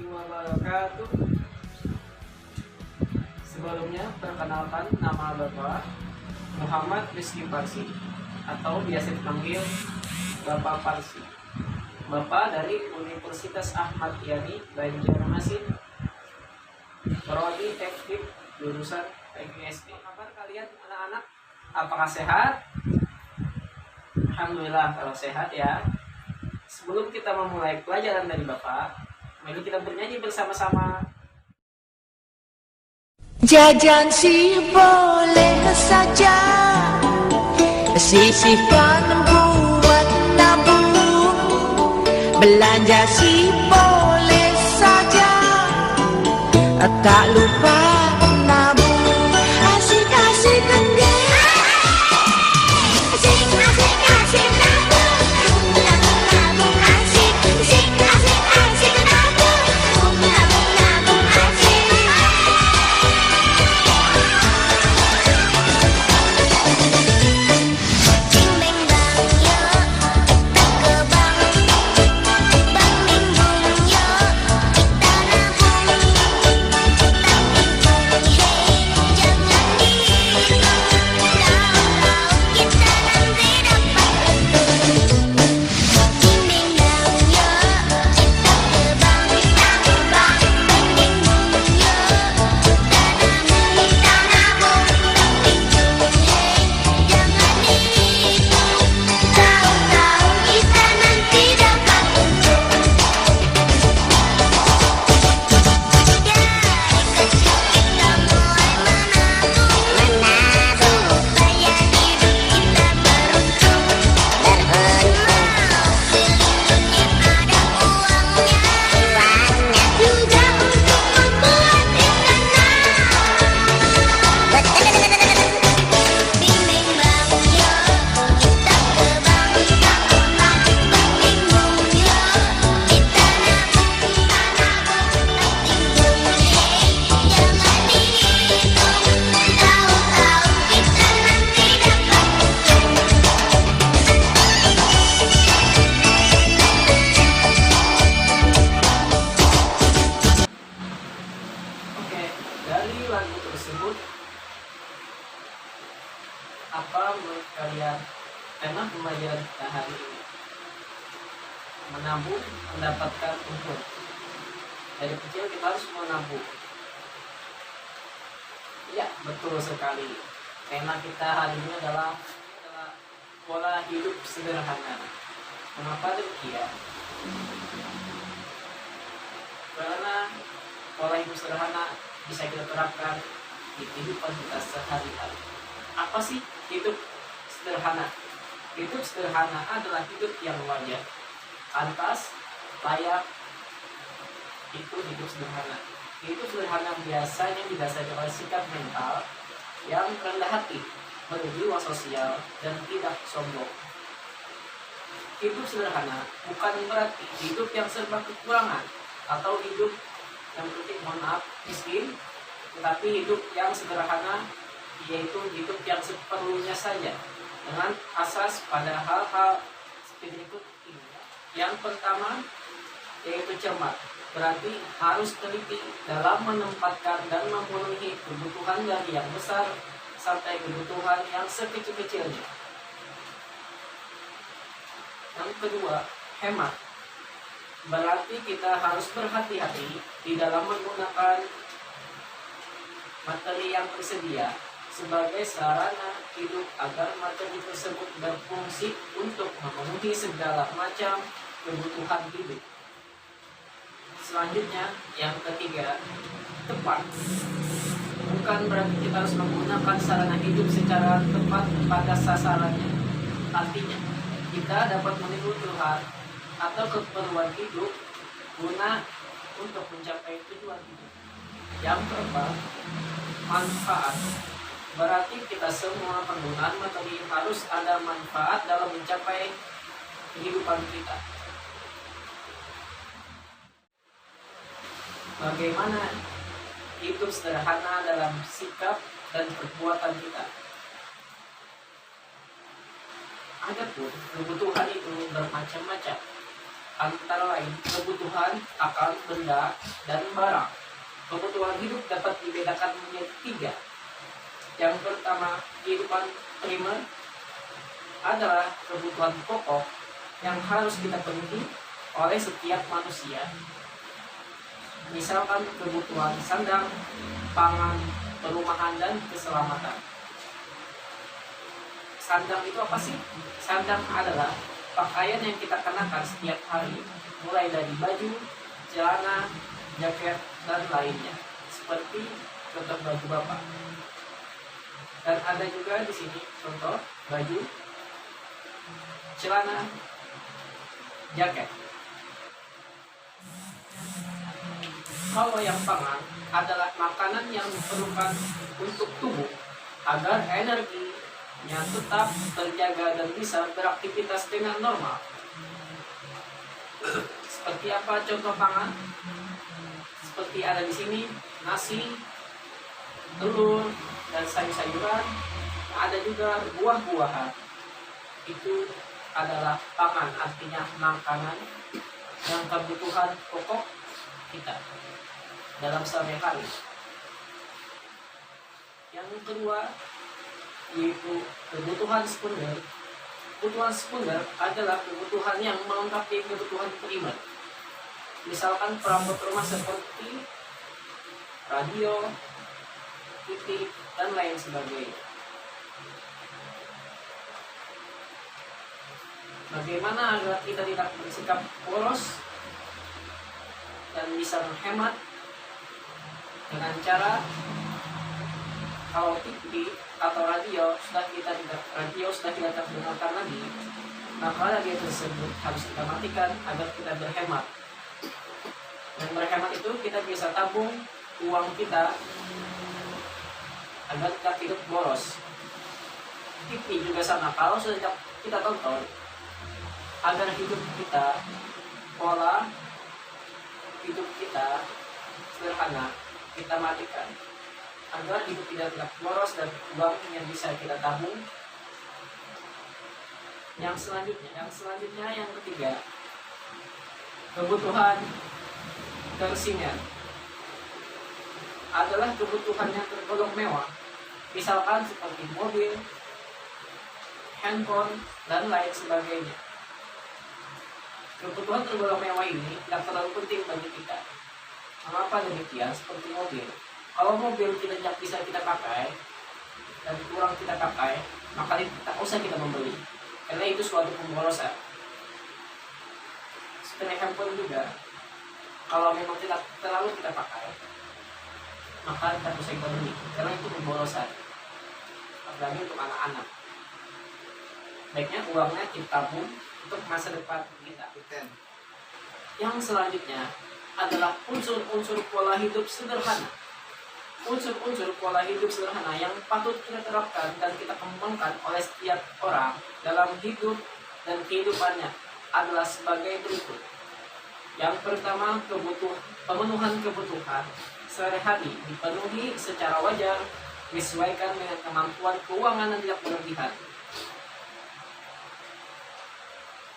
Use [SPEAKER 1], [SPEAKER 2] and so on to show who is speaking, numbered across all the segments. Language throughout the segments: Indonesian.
[SPEAKER 1] warahmatullahi wabarakatuh. Sebelumnya, perkenalkan nama Bapak Muhammad Rizky Parsi atau biasa dipanggil Bapak Parsi. Bapak dari Universitas Ahmad Yani Banjarmasin, prodi teknik jurusan TGSD. Apa kabar kalian anak-anak? Apakah sehat? Alhamdulillah kalau sehat ya. Sebelum kita memulai pelajaran dari Bapak, mari kita bernyanyi bersama-sama.
[SPEAKER 2] Jajan sih boleh saja, sisihkan buat nabung. Belanja sih boleh saja, tak lupa nabung. Asik-asik enggak? Asik-asik nabung. Nabung asik. Asik-asik nabung. Nabung asik. Bimbing bang yo, kita ke bank. Bank bimbung yo, kita nabung. Tabung hey, jangan dihitung. Tahu-tahu kita nanti dapat untung. Bimbing bang yo, kita ke bank. Bank bimbung yo, kita nabung. Tabung hey, jangan dihitung. Tahu-tahu kita nanti dapat untung. Dari kecil kita mulai menabung supaya hidup kita beruntung. Sekelilingnya ada uangnya, juga untuk membuat istana. Bimbing bang yo, kita ke bank. Bank bimbung yo, kita nabung. Tabung hey, jangan dihitung. Tahu-tahu kita nanti dapat untung.
[SPEAKER 1] Oke, dari lagu tersebut, apa menurut kalian tema pembelajaran kita hari ini? Menabung mendapatkan untung. Dari kecil kita harus menabung. Ya, betul sekali. Tema kita hari ini adalah pola hidup sederhana. Mengapa demikian? Karena pola hidup sederhana bisa kita terapkan di kehidupan kita sehari-hari. Apa sih hidup sederhana? Hidup sederhana adalah hidup yang wajar, pantas, layak. Itu hidup sederhana. Hidup sederhana biasanya didasari oleh sikap mental yang rendah hati, berjiwa sosial, dan tidak sombong. Hidup sederhana bukan berarti hidup yang serba kekurangan atau hidup yang penting mohon maaf miskin, tetapi hidup yang sederhana yaitu hidup yang seperlunya saja dengan asas pada hal-hal seperti berikut ini. Yang pertama yaitu cermat, berarti harus teliti dalam menempatkan dan memenuhi kebutuhan dari yang besar sampai kebutuhan yang sekecil-kecilnya. Yang kedua, hemat. Berarti kita harus berhati-hati di dalam menggunakan materi yang tersedia sebagai sarana hidup agar materi tersebut berfungsi untuk memenuhi segala macam kebutuhan hidup. Selanjutnya, yang ketiga, tepat. Bukan berarti kita harus menggunakan sarana hidup secara tepat pada sasarannya. Artinya, kita dapat meniru Tuhan atau keperluan hidup guna untuk mencapai tujuan hidup. Yang keempat, manfaat. Berarti kita semua penggunaan materi harus ada manfaat dalam mencapai kehidupan kita. Bagaimana hidup sederhana dalam sikap dan perbuatan kita? Adapun kebutuhan itu bermacam-macam. antara lain kebutuhan akan benda dan barang. Kebutuhan hidup dapat dibedakan menjadi tiga. Yang pertama, kehidupan primer adalah kebutuhan pokok yang harus kita penuhi oleh setiap manusia. Misalkan kebutuhan sandang, pangan, perumahan, dan keselamatan. Sandang itu apa sih? Sandang adalah pakaian yang kita kenakan setiap hari, mulai dari baju, celana, jaket, dan lainnya. Seperti contoh baju bapak. Dan ada juga di sini contoh baju, celana, jaket. Kalau yang pangan adalah makanan yang diperlukan untuk tubuh agar energinya tetap terjaga dan bisa beraktivitas dengan normal. Seperti apa contoh pangan? Seperti ada di sini nasi, telur, dan sayur-sayuran. Ada juga buah-buahan. Itu adalah pangan, artinya makanan yang kebutuhan pokok kita dalam sehari-hari. Yang kedua yaitu kebutuhan sekunder. Kebutuhan sekunder adalah kebutuhan yang melengkapi kebutuhan primer. Misalkan perabot rumah seperti radio, TV, dan lain sebagainya. Bagaimana agar kita tidak bersikap boros dan bisa menghemat? Dengan cara, kalau TV atau radio sudah kita terdengarkan lagi, maka radio tersebut harus kita matikan agar kita berhemat. Dan berhemat itu kita bisa tabung uang kita agar kita tidak boros. TV juga sama, kalau sudah kita tonton, agar hidup kita, pola hidup kita sederhana, kita matikan agar hidup tidak boros dan uang yang bisa kita tabung. Yang selanjutnya yang ketiga, kebutuhan tersier adalah kebutuhan yang tergolong mewah, misalkan seperti mobil, handphone, dan lain sebagainya. Kebutuhan tergolong mewah ini tidak terlalu penting bagi kita. Mengapa demikian? Seperti mobil. Kalau mobil tidak bisa kita pakai dan kurang kita pakai, maka tidak usah kita membeli, karena itu suatu pemborosan. Seperti handphone juga, kalau memang tidak terlalu kita pakai, maka tidak usah kita beli, karena itu pemborosan. Apalagi untuk anak-anak. Baiknya uangnya kita tabung untuk masa depan kita. Yang selanjutnya adalah unsur-unsur pola hidup sederhana. Unsur-unsur pola hidup sederhana yang patut kita terapkan dan kita kembangkan oleh setiap orang dalam hidup dan kehidupannya adalah sebagai berikut. Yang pertama, pemenuhan kebutuhan sehari-hari dipenuhi secara wajar, disesuaikan dengan kemampuan keuangan yang tidak berlebihan.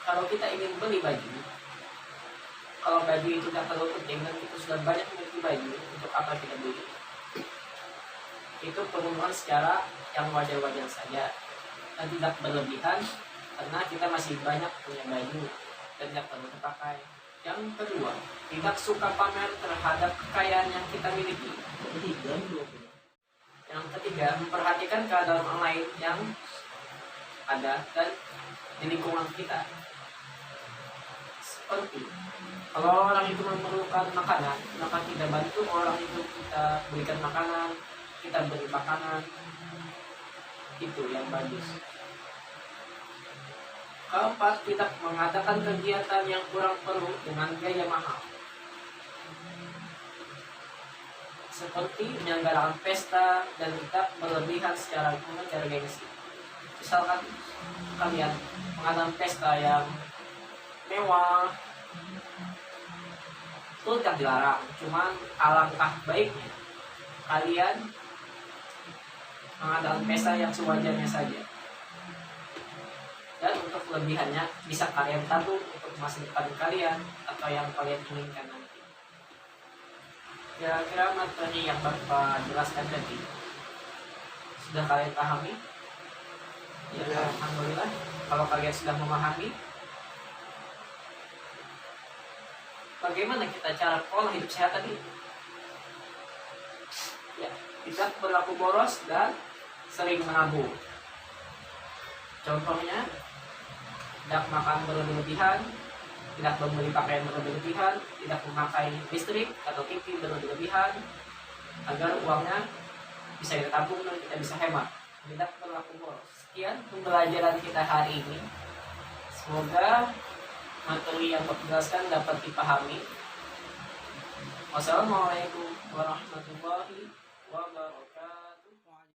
[SPEAKER 1] Kalau kita ingin beli baju, kalau baju itu tidak terlalu penting dan kita sudah banyak memiliki baju, untuk apa kita beli? Itu pemenuhan secara yang wajar-wajar saja dan tidak berlebihan, karena kita masih banyak punya baju dan tidak perlu terpakai. Yang kedua, tidak suka pamer terhadap kekayaan yang kita miliki. Yang ketiga, memperhatikan keadaan orang lain yang ada dan di lingkungan kita. Seperti kalau orang itu memerlukan makanan, maka kita bantu orang itu, kita berikan makanan, kita beri makanan. Itu yang bagus. Keempat, tidak mengadakan kegiatan yang kurang perlu dengan biaya mahal. Seperti menyelenggarakan pesta dan tidak berlebihan secara gengsi. Misalkan kalian mengadakan pesta yang mewah, itu tidak dilarang, cuman alangkah baiknya kalian mengadakan pesta yang sewajarnya saja, dan untuk kelebihannya bisa kalian tabung untuk masa depan kalian atau yang kalian inginkan nanti. Kira-kira materi yang Bapak jelaskan tadi sudah kalian pahami? Ya,
[SPEAKER 3] Ya.
[SPEAKER 1] alhamdulillah. Kalau kalian sudah memahami, bagaimana kita cara pola hidup sehat tadi? Ya, tidak berlaku boros dan sering menabung. Contohnya, tidak makan berlebihan, tidak membeli pakaian berlebihan, tidak memakai listrik atau TV berlebihan, agar uangnya bisa kita tabung dan kita bisa hemat. Tidak berlaku boros. Sekian pembelajaran kita hari ini. Semoga materi yang Bapak jelaskan dapat dipahami. Wassalamualaikum warahmatullahi wabarakatuh.